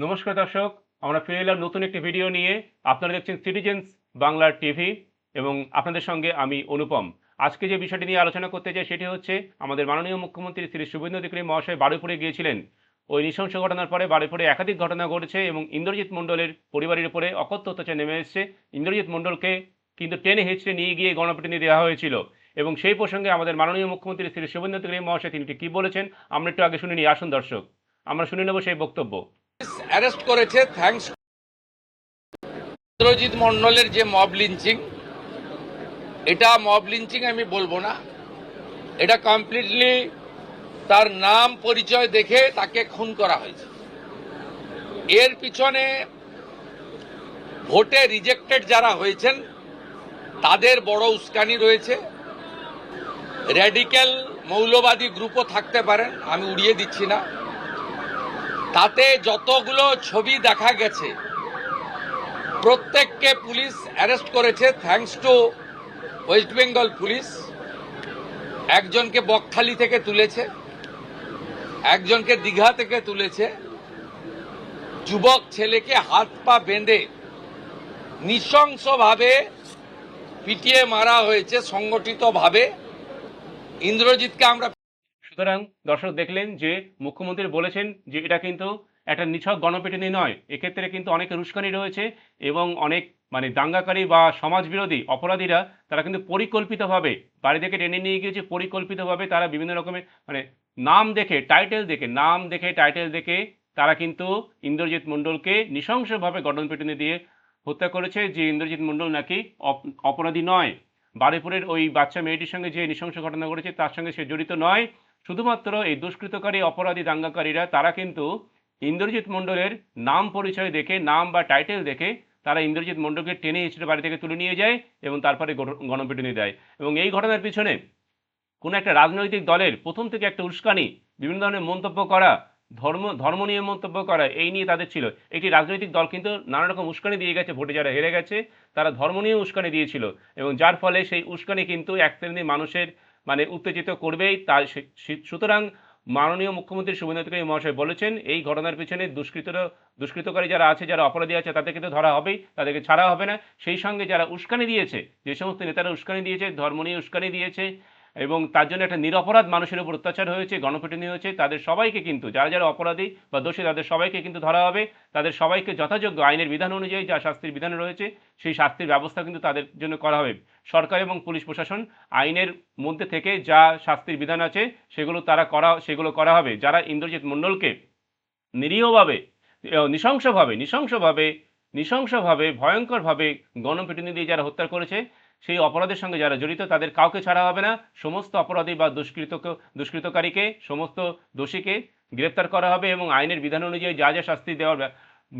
নমস্কার দর্শক, আমরা ফিরে এলাম নতুন একটি ভিডিও নিয়ে। আপনারা দেখছেন সিটিজেন্স বাংলার টিভি এবং আপনাদের সঙ্গে আমি অনুপম। আজকে যে বিষয়টি নিয়ে আলোচনা করতে চাই সেটি হচ্ছে আমাদের মাননীয় মুখ্যমন্ত্রী শ্রী শুভেন্দু অধিকারী মহাশয় বারুইপুরে গিয়েছিলেন। ওই নৃশংস ঘটনার পরে বারুইপুরে একাধিক ঘটনা ঘটেছে এবং ইন্দ্রজিৎ মণ্ডলের পরিবারের উপরে অকথ্য অত্যাচার নেমে এসেছে। ইন্দ্রজিৎ মণ্ডলকে কিন্তু টেনে হিঁচড়ে নিয়ে গিয়ে গণপিটুনি দেওয়া হয়েছিল এবং সেই প্রসঙ্গে আমাদের মাননীয় মুখ্যমন্ত্রী শ্রী শুভেন্দু অধিকারী মহাশয় তিনি কি বলেছেন আমরা একটু আগে শুনে নিই। আসুন দর্শক, আমরা শুনে নেব সেই বক্তব্য। অ্যারেস্ট করেছে থ্যাঙ্কস ইন্দ্রজিৎ মন্ডলের যে মব লিঞ্চিং, এটা মব লিঞ্চিং আমি বলবো না, এটা কমপ্লিটলি তার নাম পরিচয় দেখে তাকে খুন করা হয়েছে। এর পিছনে ভোটে রিজেক্টেড যারা হয়েছেন তাদের বড় উস্কানি রয়েছে। র্যাডিক্যাল মৌলবাদী গ্রুপও থাকতে পারেন, আমি উড়িয়ে দিচ্ছি না। তাতে যতগুলো ছবি দেখা গেছে প্রত্যেককে পুলিশ অ্যারেস্ট করেছে thanks to West Bengal police. একজনকে বকখালি থেকে তুলেছে, একজনকে দীঘা থেকে তুলেছে। যুবক ছেলেকে হাত পা বেঁধে নৃশংসভাবে পিটিয়ে মারা হয়েছে সংগঠিতভাবে। ইন্দ্রজিৎকে আমরা সুতরাং দর্শক দেখলেন যে মুখ্যমন্ত্রী বলেছেন যে এটা কিন্তু একটা নিছক গণপিটুনি নয়, এক্ষেত্রে কিন্তু অনেক উস্কানি রয়েছে এবং অনেক দাঙ্গাকারী বা সমাজবিরোধী অপরাধীরা তারা কিন্তু পরিকল্পিতভাবে বাড়ি থেকে টেনে নিয়ে গিয়েছে। পরিকল্পিতভাবে তারা বিভিন্ন রকমের নাম দেখে টাইটেল দেখে তারা কিন্তু ইন্দ্রজিৎ মণ্ডলকে নৃশংসভাবে গণপিটুনি দিয়ে হত্যা করেছে। যে ইন্দ্রজিৎ মণ্ডল নাকি অপরাধী নয়, বারুইপুরের ওই বাচ্চা মেয়েটির সঙ্গে যে নৃশংস ঘটনা ঘটেছে তার সঙ্গে সে জড়িত নয়। শুধুমাত্র এই দুষ্কৃতকারী অপরাধী দাঙ্গাকারীরা তারা কিন্তু ইন্দ্রজিৎ মণ্ডলের নাম পরিচয় দেখে, নাম বা টাইটেল দেখে তারা ইন্দ্রজিৎ মণ্ডলকে টেনে হিঁচড়ে বাড়ি থেকে তুলে নিয়ে যায় এবং তারপরে গণপিটুনি দেয়। এবং এই ঘটনার পিছনে কোনো একটা রাজনৈতিক দলের প্রথম থেকে একটা উস্কানি, বিভিন্ন ধরনের মন্তব্য করা, ধর্ম নিয়ে মন্তব্য করা, এই নিয়ে তাদের ছিল। একটি রাজনৈতিক দল কিন্তু নানা রকম উস্কানি দিয়ে গেছে, ভোটে যারা হেরে গেছে তারা ধর্ম নিয়ে উস্কানি দিয়েছিল এবং যার ফলে সেই উস্কানি কিন্তু এক শ্রেণীর মানুষের উত্তেজিত করবেই। তার সুতরাং মাননীয় মুখ্যমন্ত্রী শুভেন্দু অধিকারী মহাশয় বলেছেন এই ঘটনার পিছনে দুষ্কৃতকারী যারা আছে, যারা অপরাধী আছে তাদেরকে কিন্তু ধরা হবেই, তাদেরকে ছাড়া হবে না। সেই সঙ্গে যারা উস্কানি দিয়েছে, যে সমস্ত নেতারা উস্কানি দিয়েছে, ধর্ম নিয়ে উস্কানি দিয়েছে এবং তার জন্য একটা নিরপরাধ মানুষের উপর অত্যাচার হয়েছে, গণপিটুনি হয়েছে, তাদের সবাইকে কিন্তু যারা অপরাধী বা দোষী তাদের সবাইকে কিন্তু ধরা হবে। তাদের সবাইকে যথাযোগ্য আইনের বিধান অনুযায়ী যা শাস্তির বিধান রয়েছে সেই শাস্তির ব্যবস্থা কিন্তু তাদের জন্য করা হবে। সরকার এবং পুলিশ প্রশাসন আইনের মধ্যে থেকে যা শাস্তির বিধান আছে সেগুলো করা হবে। যারা ইন্দ্রজিৎ মণ্ডলকে নিরীহভাবে, নৃশংসভাবে ভয়ঙ্করভাবে গণপিটুনি দিয়ে যারা হত্যা করেছে, সেই অপরাধের সঙ্গে যারা জড়িত তাদের কাউকে ছাড়া হবে না। সমস্ত অপরাধী বা দুষ্কৃতকারীকে, সমস্ত দোষীকে গ্রেপ্তার করা হবে এবং আইনের বিধান অনুযায়ী যা যা শাস্তি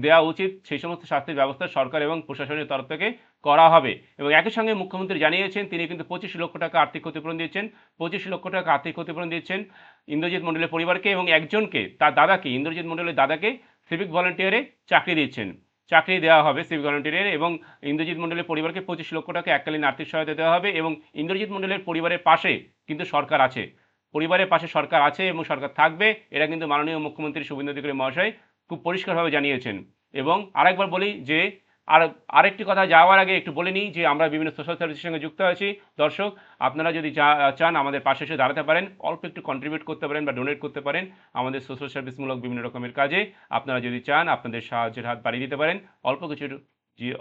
দেওয়া উচিত সেই সমস্ত শাস্তির ব্যবস্থা সরকার এবং প্রশাসনের তরফ থেকে করা হবে। এবং একই সঙ্গে মুখ্যমন্ত্রী জানিয়েছেন তিনি কিন্তু 25 লক্ষ টাকা আর্থিক ক্ষতিপূরণ দিচ্ছেন। 25 লক্ষ টাকা আর্থিক ক্ষতিপূরণ দিচ্ছেন ইন্দ্রজিৎ মণ্ডলের পরিবারকে এবং একজনকে, তার দাদাকে, ইন্দ্রজিৎ মণ্ডলের দাদাকে সিভিক ভলান্টিয়ারে চাকরি দেওয়া হবে সিভিক ভলান্টিয়ারের, এবং ইন্দ্রজিৎ মণ্ডলের পরিবারকে 25 লক্ষ টাকা এককালীন আর্থিক সহায়তা দেওয়া হবে। এবং ইন্দ্রজিৎ মণ্ডলের পরিবারের পাশে কিন্তু সরকার আছে, এবং সরকার থাকবে। এটা কিন্তু মাননীয় মুখ্যমন্ত্রী শুভেন্দু অধিকারী মহাশয় খুব পরিষ্কারভাবে জানিয়েছেন। এবং আরেকবার বলি যে আরেকটি কথা যাওয়ার আগে একটু বলে নিই যে আমরা বিভিন্ন সোশ্যাল সার্ভিসের সঙ্গে যুক্ত আছি। দর্শক, আপনারা যদি চান আমাদের পাশে এসে দাঁড়াতে পারেন, অল্প একটু কন্ট্রিবিউট করতে পারেন বা ডোনেট করতে পারেন আমাদের সোশ্যাল সার্ভিসমূলক বিভিন্ন রকমের কাজে। আপনারা যদি চান আপনাদের সাহায্যের হাত বাড়িয়ে দিতে পারেন,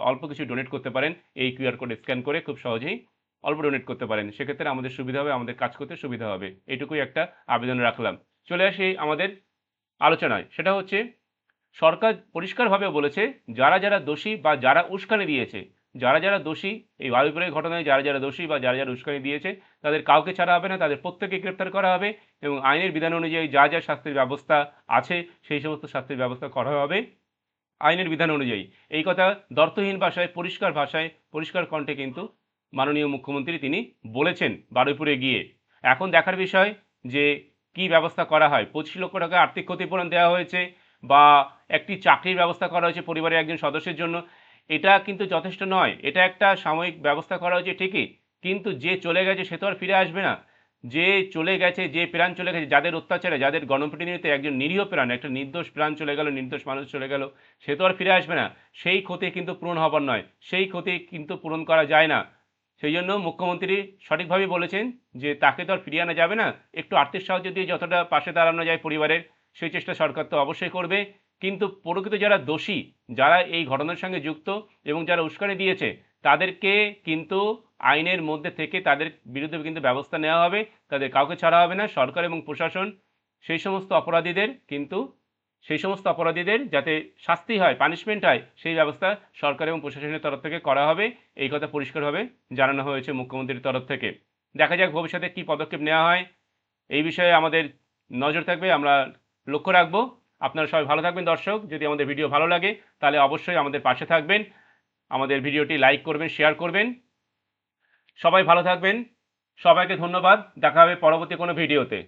অল্প কিছু ডোনেট করতে পারেন। এই কিউআর কোড স্ক্যান করে খুব সহজেই অল্প ডোনেট করতে পারেন, সেক্ষেত্রে আমাদের সুবিধা হবে, আমাদের কাজ করতে সুবিধা হবে। এইটুকুই একটা আবেদন রাখলাম। চলে আসি আমাদের আলোচনায়। সেটা হচ্ছে সরকার পরিষ্কারভাবে বলেছে যারা দোষী বা যারা উস্কানি দিয়েছে, যারা দোষী এই বারুইপুরের ঘটনায়, যারা দোষী বা যারা উস্কানি দিয়েছে তাদের কাউকে ছাড়া হবে না, তাদের প্রত্যেককে গ্রেপ্তার করা হবে এবং আইনের বিধান অনুযায়ী যা যা শাস্তির ব্যবস্থা আছে সেই সমস্ত শাস্তির ব্যবস্থা করা হবে আইনের বিধান অনুযায়ী। এই কথা দর্থহীন ভাষায়, পরিষ্কার কণ্ঠে কিন্তু মাননীয় মুখ্যমন্ত্রী তিনি বলেছেন বারুইপুরে গিয়ে। এখন দেখার বিষয় যে কি ব্যবস্থা করা হয়। 25 লক্ষ টাকা আর্থিক ক্ষতিপূরণ দেওয়া হয়েছে বা একটি চাকরির ব্যবস্থা করা হয়েছে পরিবারের একজন সদস্যের জন্য, এটা কিন্তু যথেষ্ট নয়। এটা একটা সাময়িক ব্যবস্থা করা হয়েছে ঠিকই, কিন্তু যে চলে গেছে সে তো আর ফিরে আসবে না। যে চলে গেছে, যে প্রাণ চলে গেছে, যাদের অত্যাচারে, যাদের গণপিটুনিতে একজন নিরীহ প্রাণ, একটা নির্দোষ প্রাণ চলে গেল, নির্দোষ মানুষ চলে গেল, সে তো আর ফিরে আসবে না। সেই ক্ষতি কিন্তু পূরণ হবার নয়, সেই ক্ষতি কিন্তু পূরণ করা যায় না। সেই জন্য মুখ্যমন্ত্রী সঠিকভাবেই বলেছেন যে তাকে তো আর ফিরিয়ে আনা যাবে না, একটু আর্থিক সাহায্য দিয়ে যতটা পাশে দাঁড়ানো যায় পরিবারের, সেই চেষ্টা সরকার তো অবশ্যই করবে। কিন্তু প্রকৃত যারা দোষী, যারা এই ঘটনার সঙ্গে যুক্ত এবং যারা উস্কানি দিয়েছে, তাদেরকে কিন্তু আইনের মধ্যে থেকে তাদের বিরুদ্ধে কিন্তু ব্যবস্থা নেওয়া হবে। তাদের কাউকে ছাড়া হবে না। সরকার এবং প্রশাসন সেই সমস্ত অপরাধীদের কিন্তু সেই সমস্ত অপরাধীদের যাতে শাস্তি হয়, পানিশমেন্ট হয়, সেই ব্যবস্থা সরকার এবং প্রশাসনের তরফ থেকে করা হবে। এই কথা পরিষ্কারভাবে জানানো হয়েছে মুখ্যমন্ত্রীর তরফ থেকে। দেখা যাক ভবিষ্যতে কী পদক্ষেপ নেওয়া হয়। এই বিষয়ে আমাদের নজর থাকবে, আমরা লক্ষ্য রাখবো। আপনারা সবাই ভালো থাকবেন দর্শক। যদি আমাদের ভিডিও ভালো লাগে তাহলে অবশ্যই আমাদের পাশে থাকবেন, আমাদের ভিডিওটি লাইক করবেন, শেয়ার করবেন। সবাই ভালো থাকবেন। সবাইকে ধন্যবাদ। দেখা হবে পরবর্তী কোনো ভিডিওতে।